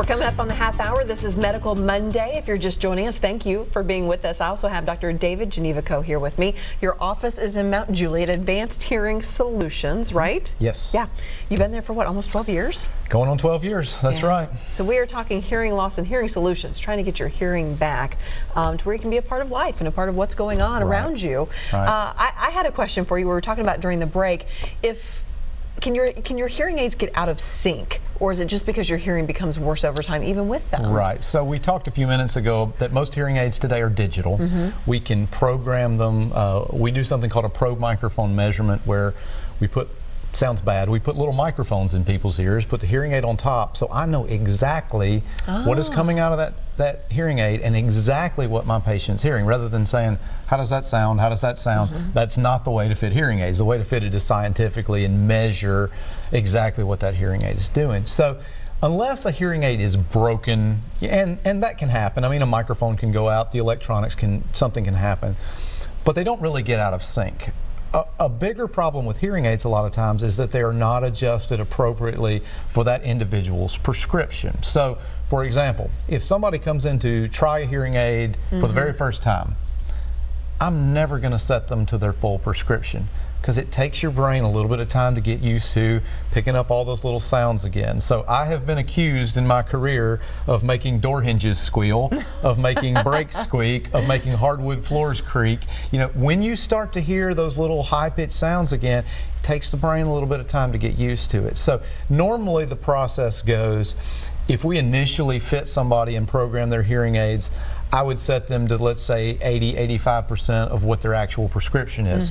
We're coming up on the half hour. This is Medical Monday. If you're just joining us, thank you for being with us. I also have Dr. David Gnewikow here with me. Your office is in Mount Juliet, Advanced Hearing Solutions, right? Yes. Yeah. You've been there for what, almost 12 years? Going on 12 years, that's right. So we are talking hearing loss and hearing solutions, trying to get your hearing back to where you can be a part of life and a part of what's going on around you. Right. I had a question for you. We were talking about during the break. Can your hearing aids get out of sync, or is it just because your hearing becomes worse over time even with them? Right. So we talked a few minutes ago that most hearing aids today are digital. We can program them. We do something called a probe microphone measurement where we put, sounds bad, we put little microphones in people's ears, put the hearing aid on top, so I know exactly what is coming out of that hearing aid and exactly what my patient's hearing, rather than saying, how does that sound, how does that sound? That's not the way to fit hearing aids. The way to fit it is scientifically and measure exactly what that hearing aid is doing. So unless a hearing aid is broken, and that can happen, I mean, a microphone can go out, the electronics something can happen, but they don't really get out of sync. A bigger problem with hearing aids a lot of times is that they are not adjusted appropriately for that individual's prescription. So, for example, if somebody comes in to try a hearing aid for the very first time, I'm never going to set them to their full prescription, because it takes your brain a little bit of time to get used to picking up all those little sounds again. So I have been accused in my career of making door hinges squeal, of making brakes squeak, of making hardwood floors creak. You know, when you start to hear those little high-pitched sounds again, it takes the brain a little bit of time to get used to it. So normally the process goes, if we initially fit somebody and program their hearing aids, I would set them to, let's say, 80–85% of what their actual prescription is.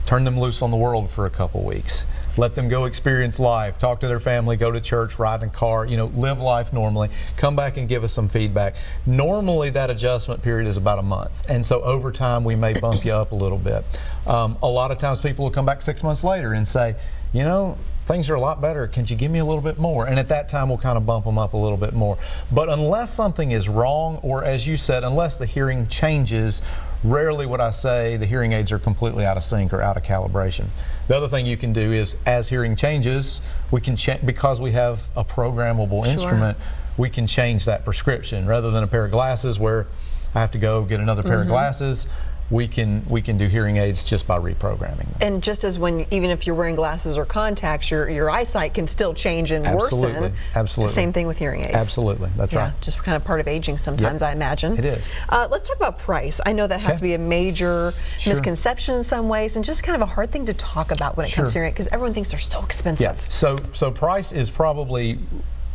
Turn them loose on the world for a couple weeks. Let them go experience life, talk to their family, go to church, ride in a car, you know, live life normally. Come back and give us some feedback. Normally that adjustment period is about a month, and so over time we may bump you up a little bit. A lot of times people will come back 6 months later and say, you know, things are a lot better, can you give me a little bit more? And at that time we'll kind of bump them up a little bit more. But unless something is wrong, or as you said, unless the hearing changes, rarely would I say the hearing aids are completely out of sync or out of calibration. The other thing you can do is, as hearing changes, we can because we have a programmable instrument, we can change that prescription. Rather than a pair of glasses where I have to go get another pair of glasses, we can do hearing aids just by reprogramming them. And just as even if you're wearing glasses or contacts, your eyesight can still change and worsen. Absolutely. Same thing with hearing aids. Absolutely, that's right. Just kind of part of aging sometimes, I imagine. It is. Let's talk about price. I know that has to be a major misconception in some ways, and just kind of a hard thing to talk about when it comes to hearing aid, because everyone thinks they're so expensive. Yeah. So price is probably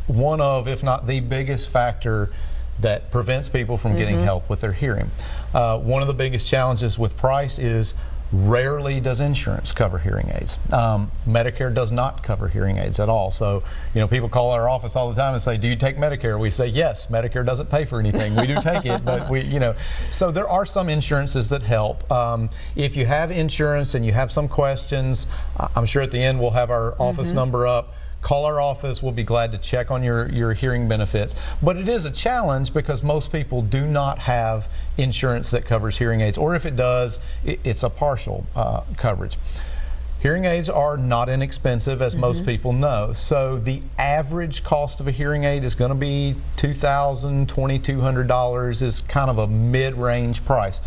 one of, if not the biggest factor that prevents people from getting help with their hearing. One of the biggest challenges with price is rarely does insurance cover hearing aids. Medicare does not cover hearing aids at all. So, you know, people call our office all the time and say, do you take Medicare? We say, yes, Medicare doesn't pay for anything. We do take it, but you know. So there are some insurances that help. If you have insurance and you have some questions, I'm sure at the end we'll have our office number up. Call our office, we'll be glad to check on your hearing benefits. But it is a challenge because most people do not have insurance that covers hearing aids, or if it does, it's a partial coverage. Hearing aids are not inexpensive, as most people know. So the average cost of a hearing aid is going to be $2,000, $2,200 is kind of a mid-range price.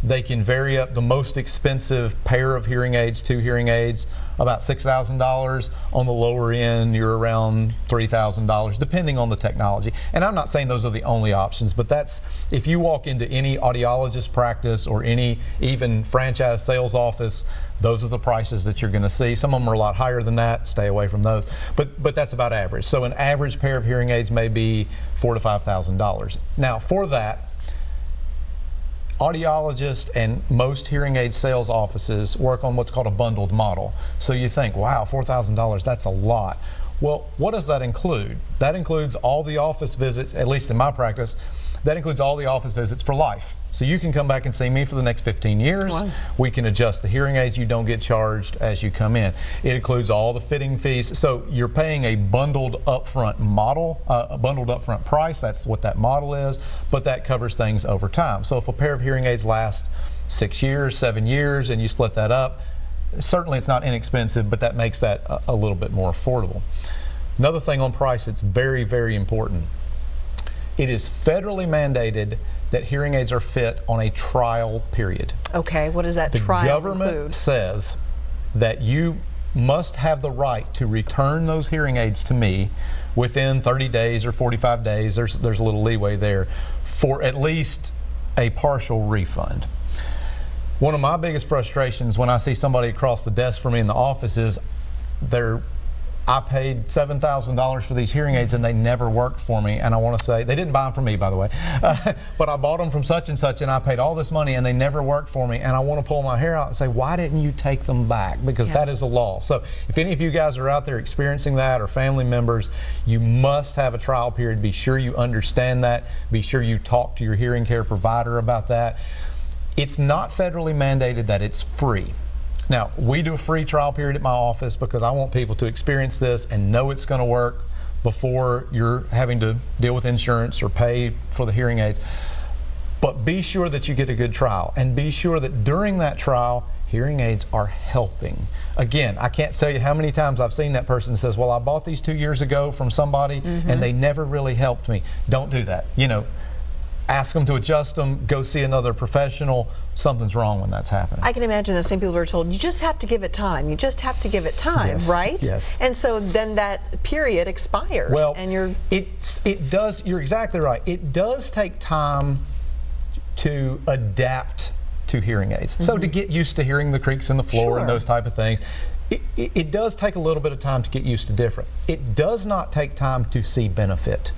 They can vary up. The most expensive pair of hearing aids, 2 hearing aids, about $6,000. On the lower end, you're around $3,000, depending on the technology. And I'm not saying those are the only options, but that's, if you walk into any audiologist practice or any even franchise sales office, those are the prices that you're going to see. Some of them are a lot higher than that. Stay away from those. But that's about average. So an average pair of hearing aids may be $4,000 to $5,000. Now, for that, audiologists and most hearing aid sales offices work on what's called a bundled model. So you think, wow, $4,000, that's a lot. Well, what does that include? That includes all the office visits, at least in my practice, that includes all the office visits for life. So you can come back and see me for the next 15 years. Wow. We can adjust the hearing aids. You don't get charged as you come in. It includes all the fitting fees. So you're paying a bundled upfront model, a bundled upfront price. That's what that model is, but that covers things over time. So if a pair of hearing aids lasts 6 years, 7 years, and you split that up, certainly it's not inexpensive, but that makes that a little bit more affordable. Another thing on price that's very, very important. It is federally mandated that hearing aids are fit on a trial period. Okay, what does that trial include? The government says that you must have the right to return those hearing aids to me within 30 days or 45 days. There's a little leeway there for at least a partial refund. One of my biggest frustrations when I see somebody across the desk from me in the office is I paid $7,000 for these hearing aids and they never worked for me, and I want to say, they didn't buy them from me, by the way, but I bought them from such and such and I paid all this money and they never worked for me, and I want to pull my hair out and say, why didn't you take them back? Because that is a law. So if any of you guys are out there experiencing that, or family members, you must have a trial period. Be sure you understand that. Be sure you talk to your hearing care provider about that. It's not federally mandated that it's free. Now, we do a free trial period at my office because I want people to experience this and know it's going to work before you're having to deal with insurance or pay for the hearing aids. But be sure that you get a good trial, and be sure that during that trial, hearing aids are helping. Again, I can't tell you how many times I've seen that person says, well, I bought these 2 years ago from somebody and they never really helped me. Don't do that. You know, ask them to adjust them, go see another professional. Something's wrong when that's happening. I can imagine that some people are told, you just have to give it time. You just have to give it time, yes, right? Yes. And so then that period expires. Well, and it does, you're exactly right. It does take time to adapt to hearing aids. So to get used to hearing the creaks in the floor and those type of things, it does take a little bit of time to get used to different. It does not take time to see benefit.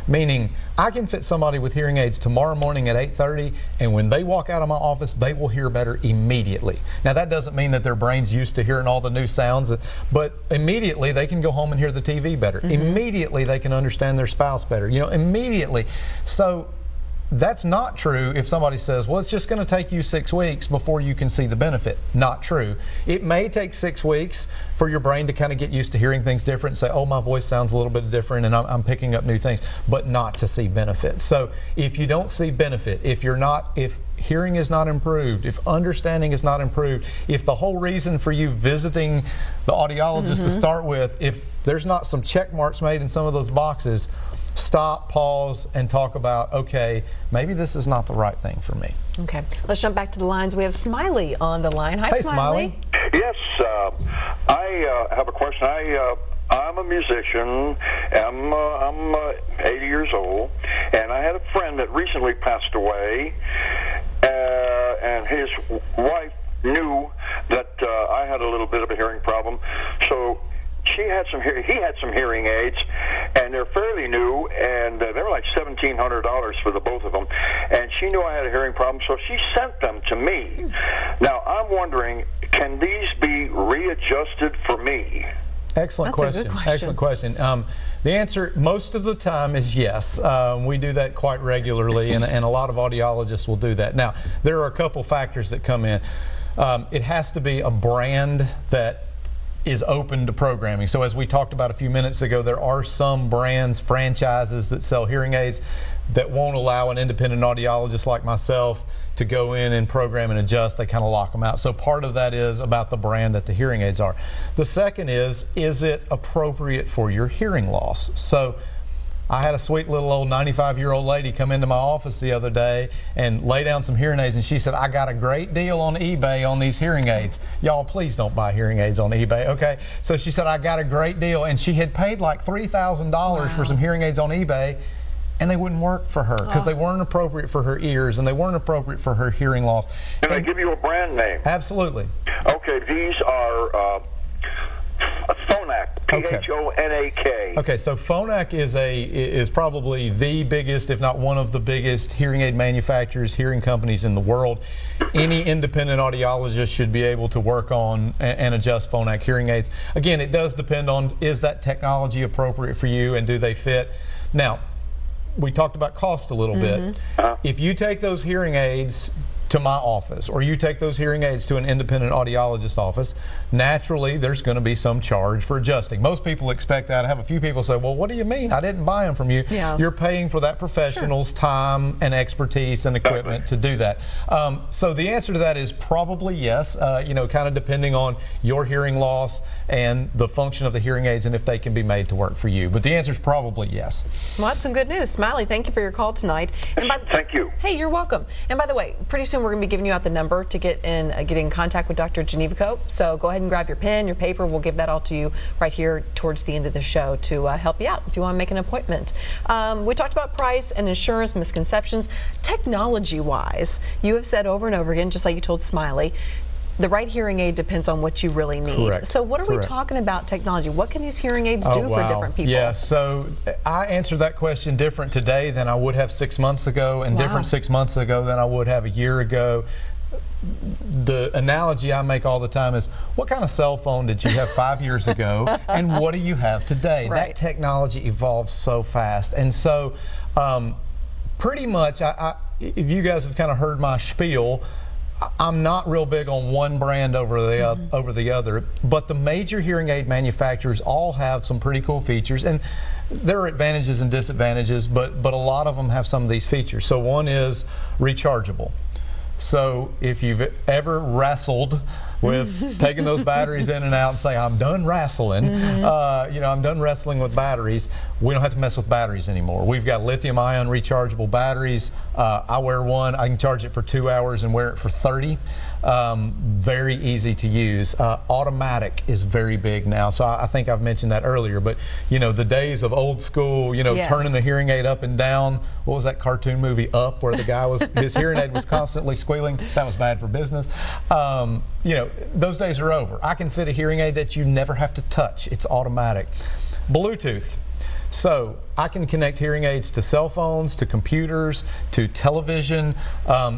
Meaning, I can fit somebody with hearing aids tomorrow morning at 8:30, and when they walk out of my office, they will hear better immediately. Now, that doesn't mean that their brain's used to hearing all the new sounds, but immediately they can go home and hear the TV better. Immediately they can understand their spouse better. You know, immediately. So that's not true if somebody says, well, it's just going to take you 6 weeks before you can see the benefit. Not true. It may take 6 weeks for your brain to kind of get used to hearing things different and say, oh, my voice sounds a little bit different and I'm picking up new things, but not to see benefit. So if you don't see benefit, if hearing is not improved, if understanding is not improved, if the whole reason for you visiting the audiologist to start with, if there's not some check marks made in some of those boxes, stop, pause, and talk about, okay, maybe this is not the right thing for me. Okay, let's jump back to the lines. We have Smiley on the line. Hi, hey, Smiley. Yes, I have a question. I'm a musician. I'm 80 years old, and I had a friend that recently passed away, and his wife knew that I had a little bit of a hearing problem, so he had some hearing aids, and they're fairly new, and they were like $1,700 for the both of them. And she knew I had a hearing problem, so she sent them to me. Now I'm wondering, can these be readjusted for me? Excellent question. Excellent question. The answer most of the time is yes. We do that quite regularly, and a lot of audiologists will do that. Now, there are a couple factors that come in. It has to be a brand that is open to programming. So as we talked about a few minutes ago, there are some brands, franchises that sell hearing aids that won't allow an independent audiologist like myself to go in and program and adjust. They kind of lock them out. So part of that is about the brand that the hearing aids are. The second is it appropriate for your hearing loss? So I had a sweet little old 95-year-old lady come into my office the other day and lay down some hearing aids, and she said, I got a great deal on eBay on these hearing aids. Y'all, please don't buy hearing aids on eBay, okay? So she said, I got a great deal, and she had paid like $3,000 for some hearing aids on eBay, and they wouldn't work for her because they weren't appropriate for her ears and they weren't appropriate for her hearing loss. Can I give you a brand name? Absolutely. Okay, these are Phonak, P-H-O-N-A-K. Okay, so Phonak is probably the biggest, if not one of the biggest, hearing aid manufacturers, hearing companies in the world. Any independent audiologist should be able to work on and adjust Phonak hearing aids. Again, it does depend on, is that technology appropriate for you and do they fit? Now, we talked about cost a little bit. If you take those hearing aids to my office, or you take those hearing aids to an independent audiologist office, naturally there's going to be some charge for adjusting. Most people expect that. I have a few people say, well, what do you mean? I didn't buy them from you. Yeah. You're paying for that professional's time and expertise and equipment to do that. So the answer to that is probably yes, you know, kind of depending on your hearing loss and the function of the hearing aids and if they can be made to work for you. But the answer is probably yes. Well, that's some good news. Smiley, thank you for your call tonight. And Thank you. Hey, you're welcome. And by the way, pretty soon we're going to be giving you out the number to get in contact with Dr. Gnewikow. So go ahead and grab your pen, your paper. We'll give that all to you right here towards the end of the show to help you out if you want to make an appointment. We talked about price and insurance misconceptions. Technology-wise, you have said over and over again, just like you told Smiley, the right hearing aid depends on what you really need. Correct. So what are we talking about technology? What can these hearing aids do for different people? Yeah, so I answered that question different today than I would have 6 months ago, and different 6 months ago than I would have a year ago. The analogy I make all the time is, what kind of cell phone did you have 5 years ago, and what do you have today? Right. That technology evolves so fast. And so pretty much, if you guys have kind of heard my spiel, I'm not real big on one brand over the other, but the major hearing aid manufacturers all have some pretty cool features, and there are advantages and disadvantages, but a lot of them have some of these features. So one is rechargeable. So if you've ever wrestled with taking those batteries in and out and say, I'm done wrestling, you know, I'm done wrestling with batteries, we don't have to mess with batteries anymore. We've got lithium-ion rechargeable batteries. I wear one. I can charge it for 2 hours and wear it for 30. Very easy to use. Automatic is very big now. So I think I've mentioned that earlier, but you know, the days of old school, you know, turning the hearing aid up and down. What was that cartoon movie Up, where the guy was, his hearing aid was constantly squealing? That was bad for business. You know, those days are over. I can fit a hearing aid that you never have to touch. It's automatic. Bluetooth. So I can connect hearing aids to cell phones, to computers, to television.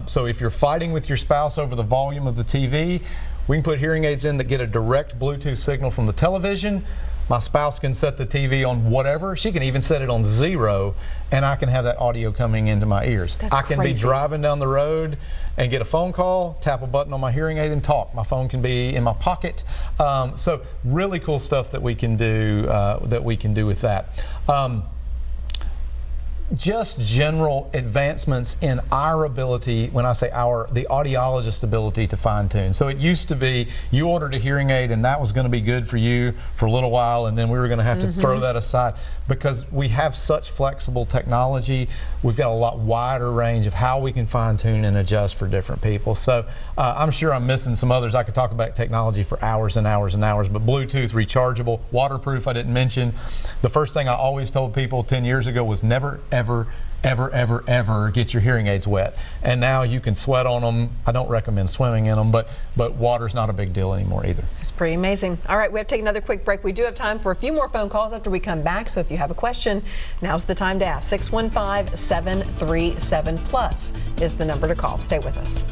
So if you're fighting with your spouse over the volume of the TV, we can put hearing aids in that get a direct Bluetooth signal from the television. My spouse can set the TV on whatever. She can even set it on 0, and I can have that audio coming into my ears. I can be driving down the road and get a phone call, tap a button on my hearing aid and talk. My phone can be in my pocket. So really cool stuff that we can do with that. Just general advancements in our ability, when I say our, the audiologist ability to fine tune. So it used to be you ordered a hearing aid and that was going to be good for you for a little while, and then we were going to have to throw that aside. Because we have such flexible technology, we've got a lot wider range of how we can fine tune and adjust for different people. So I'm sure I'm missing some others. I could talk about technology for hours and hours and hours, but Bluetooth, rechargeable, waterproof I didn't mention. The first thing I always told people 10 years ago was never, ever get your hearing aids wet. And now you can sweat on them. I don't recommend swimming in them, but water's not a big deal anymore either. It's pretty amazing. All right, we have to take another quick break. We do have time for a few more phone calls after we come back, so if you have a question, now's the time to ask. 615-737+ is the number to call. Stay with us.